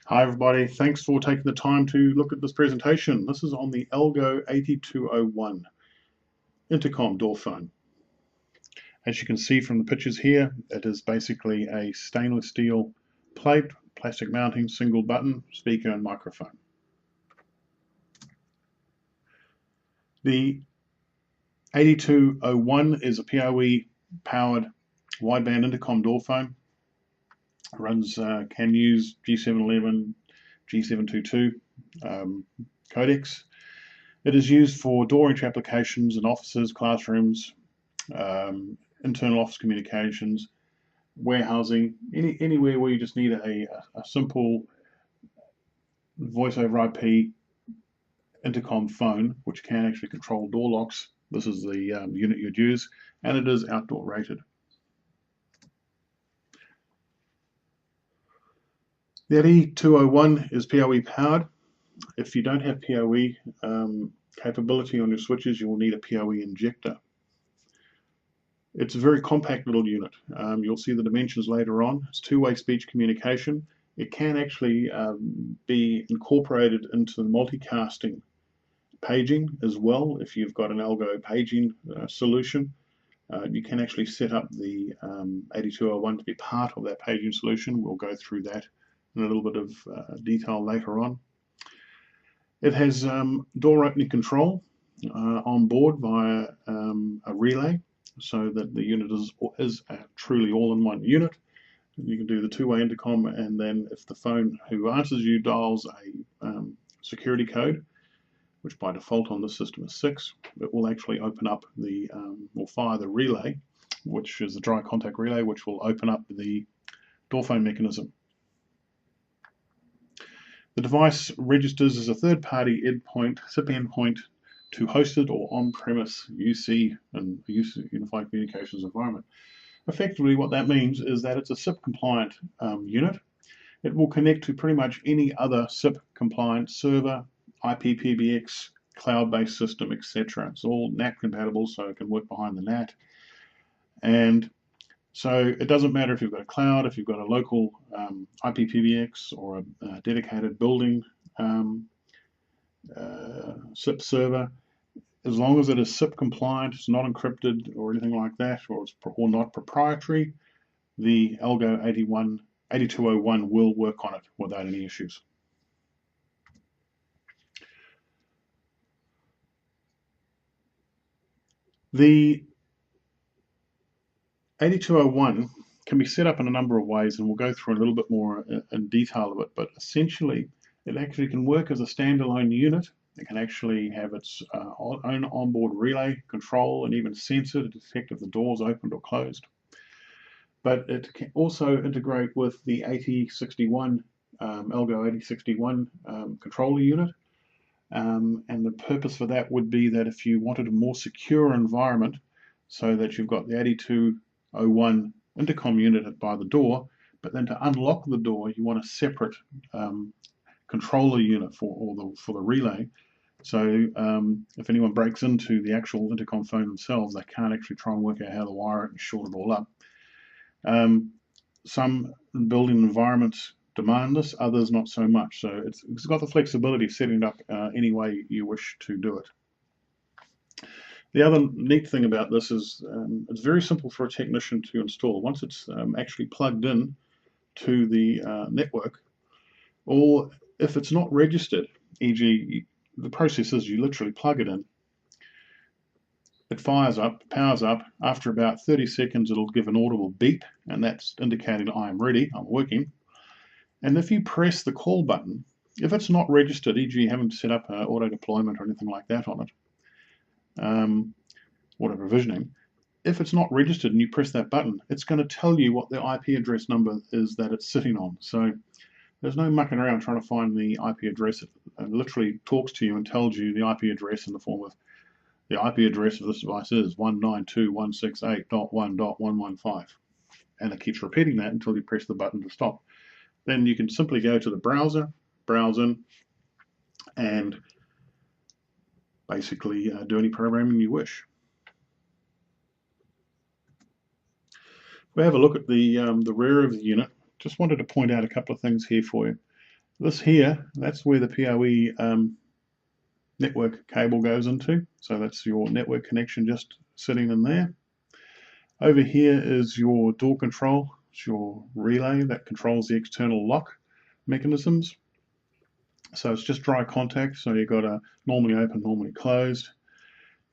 Hi everybody, thanks for taking the time to look at this presentation. This is on the Algo 8201 Intercom door phone. As you can see from the pictures here, it is basically a stainless steel plate, plastic mounting, single button, speaker and microphone. The 8201 is a PoE powered wideband intercom door phone. Runs can use G711, G722 codecs. It is used for door entry applications in offices, classrooms, internal office communications, warehousing, anywhere where you just need a simple voice over IP intercom phone, which can actually control door locks. This is the unit you'd use, and it is outdoor rated. The 8201 is PoE powered. If you don't have PoE capability on your switches, you will need a PoE injector. It's a very compact little unit. You'll see the dimensions later on. It's two-way speech communication. It can actually be incorporated into the multicasting paging as well. If you've got an Algo paging solution, you can actually set up the 8201 to be part of that paging solution. We'll go through that in a little bit of detail later on. It has door opening control on board via a relay, so that the unit is a truly all-in-one unit. You can do the two-way intercom, and then if the phone who answers you dials a security code, which by default on this system is 6, it will actually open up the, will fire the relay, which is the dry contact relay, which will open up the door phone mechanism. The device registers as a third-party endpoint, SIP endpoint, to hosted or on-premise UC and Unified Communications environment. Effectively, what that means is that it's a SIP-compliant unit. It will connect to pretty much any other SIP-compliant server, IP PBX, cloud-based system, etc. It's all NAT compatible, so it can work behind the NAT. And so it doesn't matter if you've got a cloud, if you've got a local IP PBX or a dedicated building SIP server. As long as it is SIP compliant, it's not encrypted or anything like that, or not proprietary, the Algo 8201 will work on it without any issues. The 8201 can be set up in a number of ways, and we'll go through a little bit more in detail of it, but essentially it actually can work as a standalone unit. It can actually have its own onboard relay control and even sensor to detect if the door is opened or closed. But it can also integrate with the 8061, Algo 8061 controller unit. And the purpose for that would be that if you wanted a more secure environment, so that you've got the 8201 intercom unit by the door, but then to unlock the door, you want a separate controller unit for the relay. So if anyone breaks into the actual intercom phone themselves, they can't actually try and work out how to wire it and short it all up. Some building environments demand this, others not so much. So it's got the flexibility of setting it up any way you wish to do it. The other neat thing about this is it's very simple for a technician to install. Once it's actually plugged in to the network, or if it's not registered, e.g. the process is you literally plug it in, it fires up, powers up. After about 30 seconds it'll give an audible beep, and that's indicating I am ready, I'm working. And if you press the call button, if it's not registered, e.g. you haven't set up auto deployment or anything like that on it, auto provisioning, if it's not registered and you press that button, it's going to tell you what the IP address number is that it's sitting on. So there's no mucking around trying to find the IP address. It literally talks to you and tells you the IP address in the form of the IP address of this device is 192.168.1.115. And it keeps repeating that until you press the button to stop. Then you can simply go to the browser, browse in, and basically do any programming you wish. If we have a look at the rear of the unit, just wanted to point out a couple of things here for you. This here, that's where the PoE network cable goes into. So that's your network connection just sitting in there. Over here is your door control. It's your relay that controls the external lock mechanisms. So it's just dry contact. So you've got a normally open, normally closed.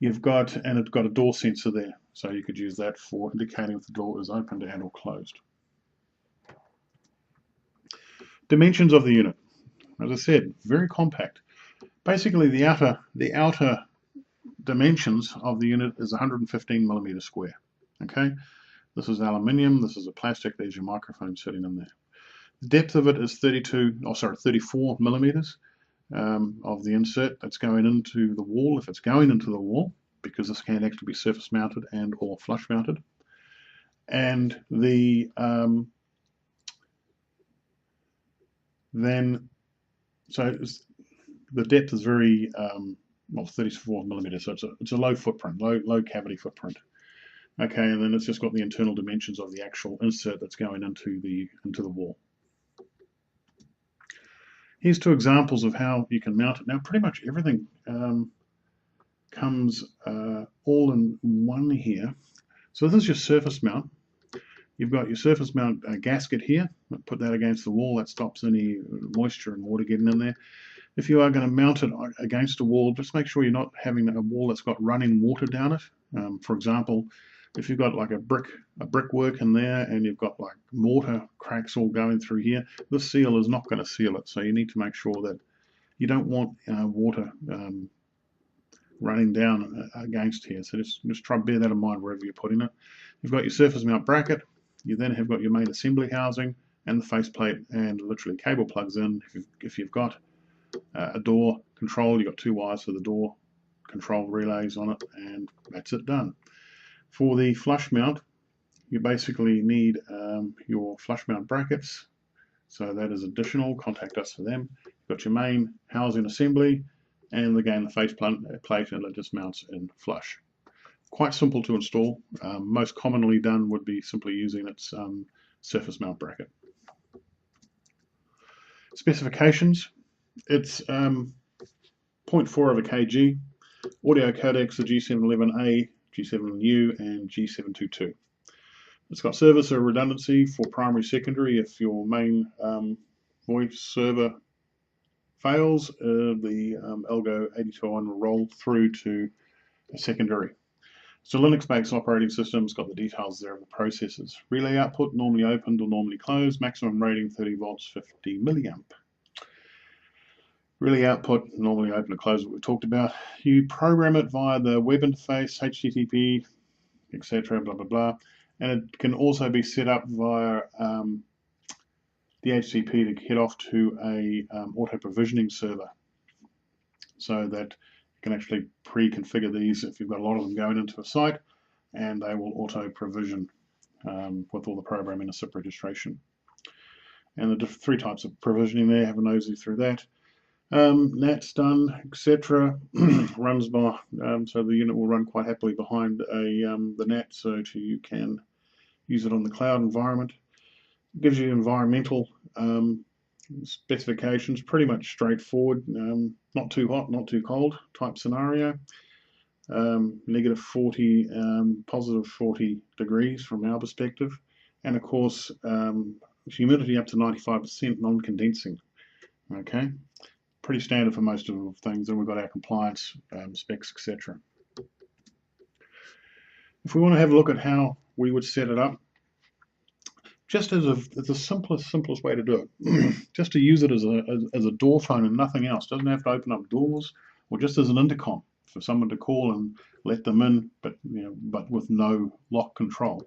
You've got, and it's got a door sensor there. So you could use that for indicating if the door is opened and or closed. Dimensions of the unit. As I said, very compact. Basically, the outer dimensions of the unit is 115 millimeters square. Okay, this is aluminium. This is a plastic. There's your microphone sitting in there. The depth of it is 34 millimeters of the insert that's going into the wall. If it's going into the wall, because this can actually be surface mounted and or flush mounted, and the the depth is very 34 millimeters, so it's a low footprint, low cavity footprint. Okay, and then it's just got the internal dimensions of the actual insert that's going into the wall. Here's two examples of how you can mount it. Now, pretty much everything comes all in one here. So this is your surface mount. You've got your surface mount gasket here. Put that against the wall. That stops any moisture and water getting in there. If you are going to mount it against a wall, just make sure you're not having a wall that's got running water down it. For example, if you've got like a brickwork in there and you've got like mortar cracks all going through here, this seal is not going to seal it. So you need to make sure that you don't want water running down against here. So just try to bear that in mind wherever you're putting it. You've got your surface mount bracket. You then have got your main assembly housing and the faceplate and literally cable plugs in. If you've got a door control, you've got two wires for the door control relays on it, and that's it done. For the flush mount, you basically need your flush mount brackets. So that is additional. Contact us for them. You've got your main housing assembly, and again the faceplate, and it just mounts in flush. Quite simple to install. Most commonly done would be simply using its surface mount bracket. Specifications. It's 0.4 of a kg. Audio codecs are G711A, G7U, and G722. It's got service or redundancy for primary secondary. If your main voice server fails, the Algo 8201 will roll through to a secondary. So Linux-based operating system, it's got the details there of the processors. Relay output, normally opened or normally closed. Maximum rating 30 volts, 50 milliamp. Relay output, normally open or closed, what we talked about. You program it via the web interface, HTTP, etc., blah, blah, blah. And it can also be set up via the HTTP to head off to a auto-provisioning server, so that you can actually pre-configure these if you've got a lot of them going into a site, and they will auto-provision with all the programming and SIP registration. And the three types of provisioning there, have a nosy through that. NAT's done, etc. Runs by, so the unit will run quite happily behind the NAT, so you can use it on the cloud environment. It gives you environmental specifications, pretty much straightforward, not too hot, not too cold type scenario. Negative 40, positive 40 degrees from our perspective, and of course humidity up to 95%, non-condensing. Okay, pretty standard for most of the things, and we've got our compliance specs, etc. If we want to have a look at how we would set it up, just as the simplest way to do it, just to use it as a door phone and nothing else. Doesn't have to open up doors, or just as an intercom for someone to call and let them in, but with no lock control.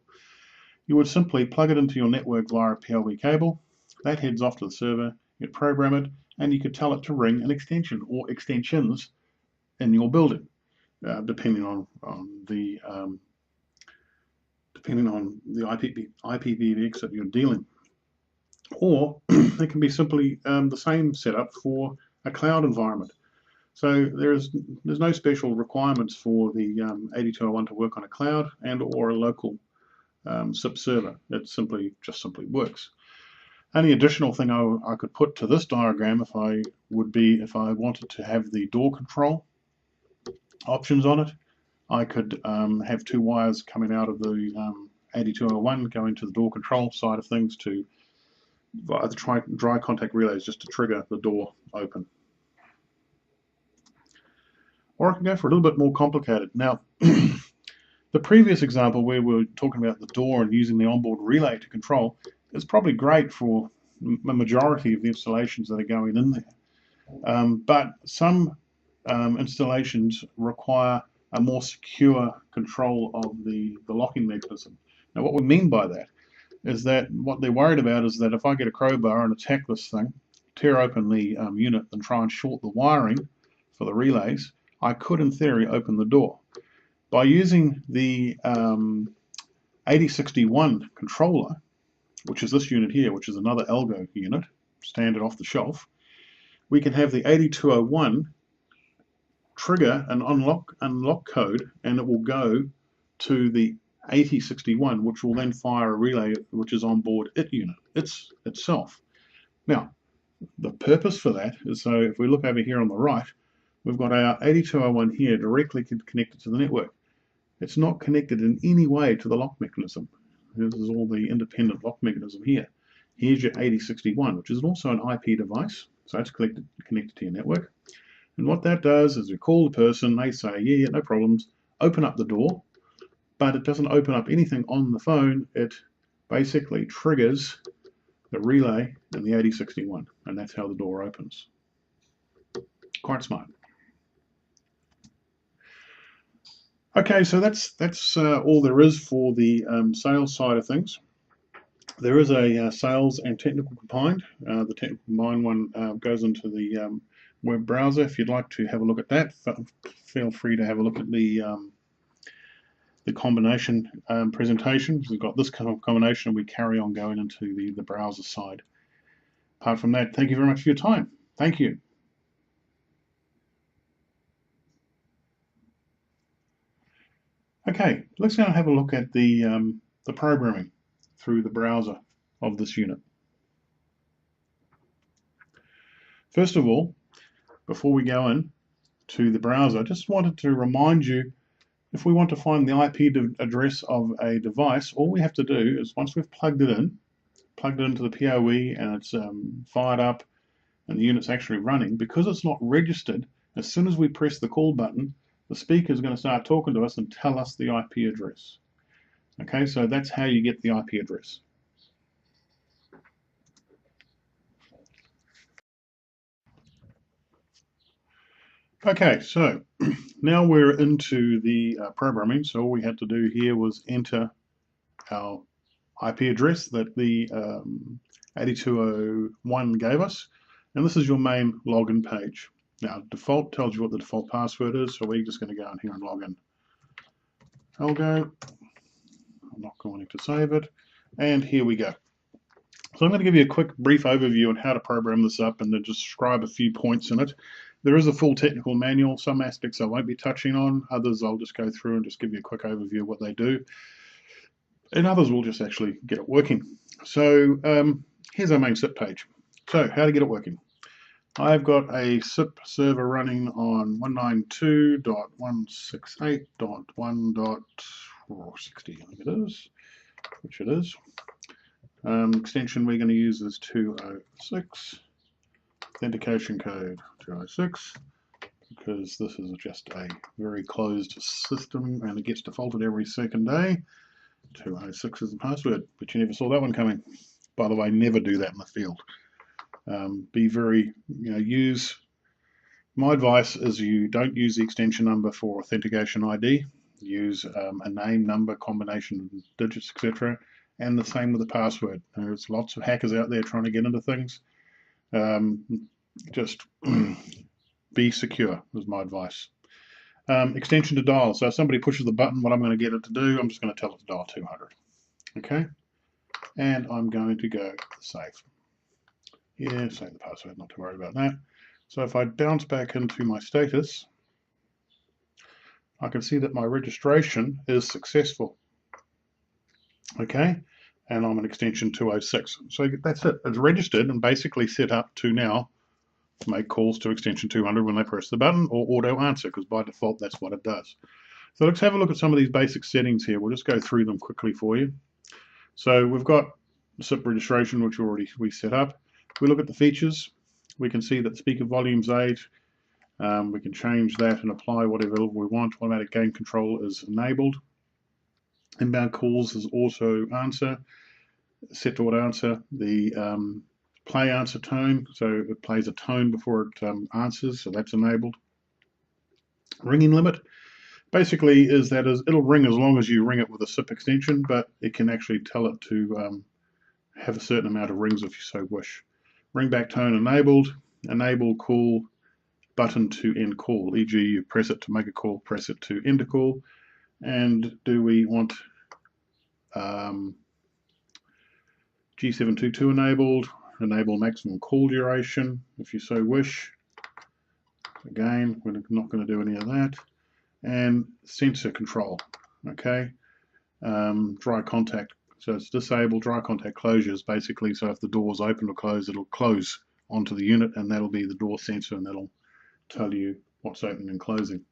You would simply plug it into your network via a PoE cable. That heads off to the server. You'd program it, and you could tell it to ring an extension or extensions in your building, depending on the IPv6 that you're dealing. Or it can be simply the same setup for a cloud environment. So there's no special requirements for the 8201 to work on a cloud and or a local SIP server. It simply works. Only additional thing I could put to this diagram if I wanted to have the door control options on it, I could have two wires coming out of the 8201 going to the door control side of things via the dry contact relays just to trigger the door open. Or I can go for a little bit more complicated. Now, the previous example where we were talking about the door and using the onboard relay to control is probably great for a majority of the installations that are going in there. But some installations require a more secure control of the locking mechanism. Now, what we mean by that is that what they're worried about is that if I get a crowbar and attack this thing, tear open the unit and try and short the wiring for the relays, I could, in theory, open the door. By using the 8061 controller, which is this unit here, which is another Algo unit, standard off the shelf, we can have the 8201 trigger an unlock code, and it will go to the 8061, which will then fire a relay which is on board itself. Now, the purpose for that is, so if we look over here on the right, we've got our 8201 here directly connected to the network. It's not connected in any way to the lock mechanism. This is all the independent lock mechanism here. Here's your 8061, which is also an IP device, so it's connected to your network. And what that does is we call the person, they say, yeah, no problems, open up the door, but it doesn't open up anything on the phone. It basically triggers the relay in the 8061, and that's how the door opens. Quite smart. Okay, so that's all there is for the sales side of things. There is a sales and technical combined. The technical combined one goes into the web browser. If you'd like to have a look at that, feel free to have a look at the combination presentation. We've got this kind of combination, and we carry on going into the browser side. Apart from that, thank you very much for your time. Thank you. Okay, let's now have a look at the programming through the browser of this unit. First of all, before we go in to the browser, I just wanted to remind you, if we want to find the IP address of a device, all we have to do is, once we've plugged it into the PoE and it's fired up and the unit's actually running, because it's not registered, as soon as we press the call button, the speaker is going to start talking to us and tell us the IP address. Okay, so that's how you get the IP address. Okay, so now we're into the programming. So all we had to do here was enter our IP address that the 8201 gave us, and this is your main login page. Now, default tells you what the default password is, so we're just going to go in here and log in. Algo. I'm not going to save it, and here we go. So I'm going to give you a quick brief overview on how to program this up and then describe a few points in it. There is a full technical manual. Some aspects I won't be touching on, others I'll just go through and just give you a quick overview of what they do, and others will just actually get it working. So here's our main SIP page. So how to get it working. I've got a SIP server running on 192.168.1.60, I think it is, which it is. Extension we're going to use is 206. Authentication code 206, because this is just a very closed system and it gets defaulted every second day. 206 is the password, but you never saw that one coming. By the way, never do that in the field. Be very, my advice is you don't use the extension number for authentication ID. Use a name, number, combination of digits, etc. And the same with the password. There's lots of hackers out there trying to get into things. Just be secure is my advice. Extension to dial. So if somebody pushes the button, what I'm going to get it to do, I'm just going to tell it to dial 200. Okay, and I'm going to go save. Yeah, save the password, not to worry about that. So if I bounce back into my status, I can see that my registration is successful. Okay, and I'm an extension 206. So that's it. It's registered and basically set up to now make calls to extension 200 when they press the button, or auto answer, because by default that's what it does. So let's have a look at some of these basic settings here. We'll just go through them quickly for you. So we've got SIP registration, which we set up. If we look at the features, we can see that speaker volume's 8. We can change that and apply whatever level we want. Automatic gain control is enabled. Inbound calls is auto answer, set to auto answer. The play answer tone, so it plays a tone before it answers, so that's enabled. Ringing limit basically is that it'll ring as long as you ring it with a SIP extension, but it can actually tell it to have a certain amount of rings if you so wish. Ringback tone enabled. Enable call button to end call, e.g. you press it to make a call, press it to end a call. And do we want G722 enabled? Enable maximum call duration if you so wish. Again, we're not going to do any of that. And sensor control, okay. Dry contact, so it's disabled. Dry contact closures, basically, so if the door's open or closed, it'll close onto the unit, and that'll be the door sensor, and that'll tell you what's opening and closing.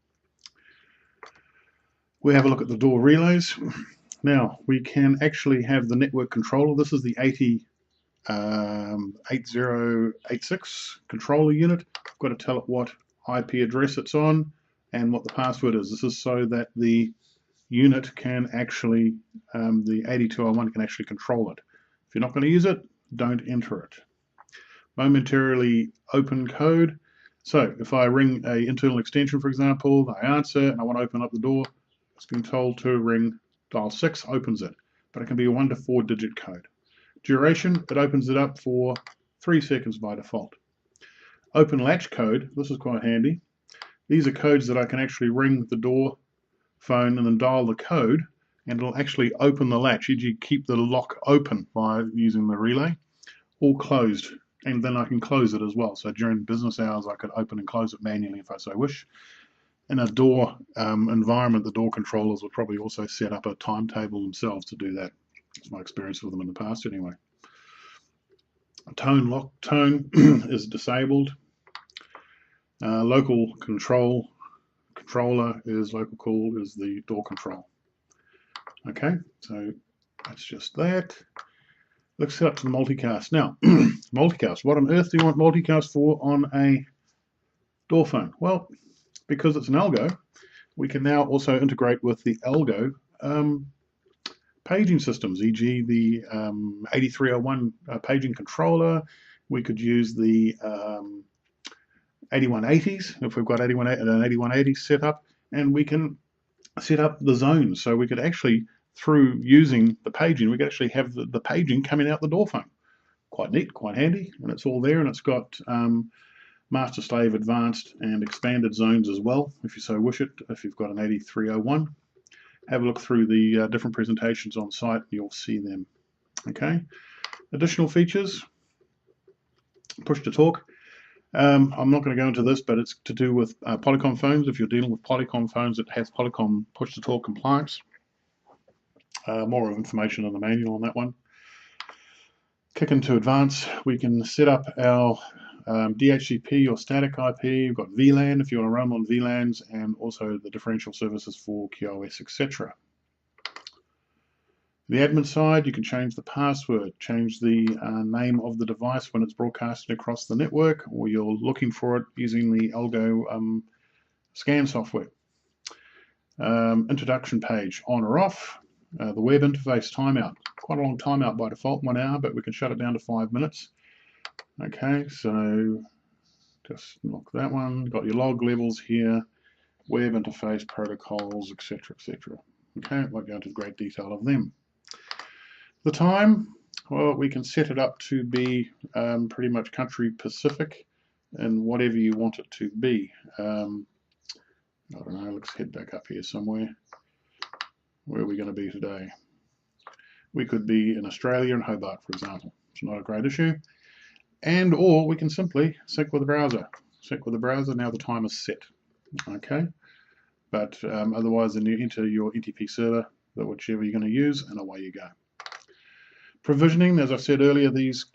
We have a look at the door relays. Now, we can actually have the network controller. This is the 8086 controller unit. I've got to tell it what IP address it's on and what the password is. This is so that the unit can actually, the 8201 can actually control it. If you're not going to use it, don't enter it. Momentarily open code. So if I ring an internal extension, for example, I answer and I want to open up the door, it's been told to ring dial 6, opens it, but it can be a 1 to 4 digit code. Duration, it opens it up for 3 seconds by default. Open latch code, this is quite handy. These are codes that I can actually ring the door phone and then dial the code, and it'll actually open the latch, e.g. keep the lock open by using the relay, or closed, and then I can close it as well. So during business hours I could open and close it manually if I so wish. In a door environment, the door controllers will probably also set up a timetable themselves to do that. That's my experience with them in the past anyway. Tone lock tone is disabled. Local controller is local call is the door control. Okay, so that's just that. Let's set up to the multicast. Now, multicast. What on earth do you want multicast for on a door phone? Well, because it's an Algo, we can now also integrate with the Algo paging systems, e.g. the 8301 paging controller. We could use the 8180s if we've got an 8180 set up, and we can set up the zones. So we could actually, through using the paging, we could actually have the paging coming out the door phone. Quite neat, quite handy, and it's all there, and it's got master, slave, advanced, and expanded zones as well, if you so wish it. If you've got an 8301, have a look through the different presentations on site, and you'll see them. Okay. Additional features, push to talk. I'm not going to go into this, but it's to do with Polycom phones. If you're dealing with Polycom phones, it has Polycom push to talk compliance. More information in the manual on that one. Kick into advanced, we can set up our DHCP or static IP. We've got VLAN if you want to run on VLANs, and also the differential services for QoS, etc. The admin side, you can change the password, change the name of the device when it's broadcasted across the network, or you're looking for it using the Algo scan software. Introduction page, on or off. The web interface timeout, quite a long timeout by default, 1 hour, but we can shut it down to 5 minutes. Okay, so just lock that one. Got your log levels here, web interface protocols, etc., etc. Okay, I won't go into great detail of them. The time, well, we can set it up to be pretty much country Pacific and whatever you want it to be. I don't know, let's head back up here somewhere. Where are we going to be today? We could be in Australia and Hobart, for example. It's not a great issue. And or we can simply sync with the browser. Sync with the browser, now the time is set. Okay, but otherwise then you enter your NTP server, whichever you're going to use, and away you go. Provisioning, as I said earlier, these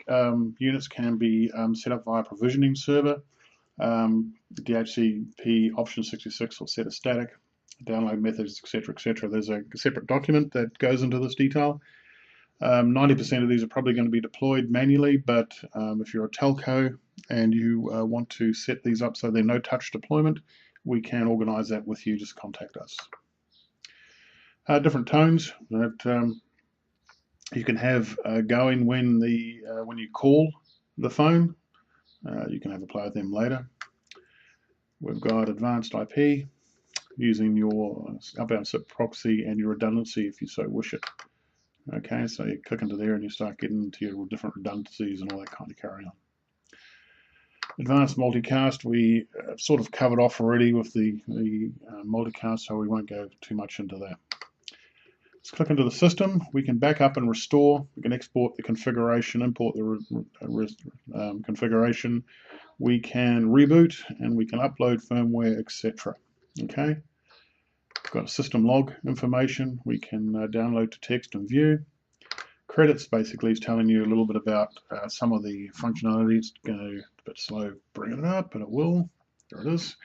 units can be set up via provisioning server. DHCP option 66 will set a static, download methods, etc., etc. There's a separate document that goes into this detail. 90% of these are probably going to be deployed manually, but if you're a telco and you want to set these up so they're no-touch deployment, we can organize that with you. Just contact us. Different tones that you can have going when you call the phone. You can have a play with them later. We've got advanced IP using your outbound SIP proxy and your redundancy if you so wish it. Okay, so you click into there and you start getting into your different redundancies and all that kind of carry on. Advanced multicast, we sort of covered off already with the multicast, so we won't go too much into that. Let's click into the system. We can back up and restore. We can export the configuration, import the configuration. We can reboot and we can upload firmware, etc. Okay. We've got system log information. We can download to text and view. Credits basically is telling you a little bit about some of the functionality. It's going to be a bit slow bringing it up, but it will. There it is.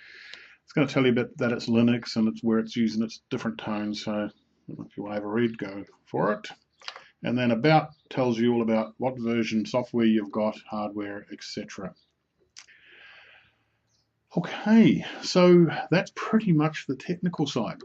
It's going to tell you a bit that it's Linux and it's where it's using its different tones. So if you want to have a read, go for it. And then about tells you all about what version software you've got, hardware, etc. Okay, so that's pretty much the technical side.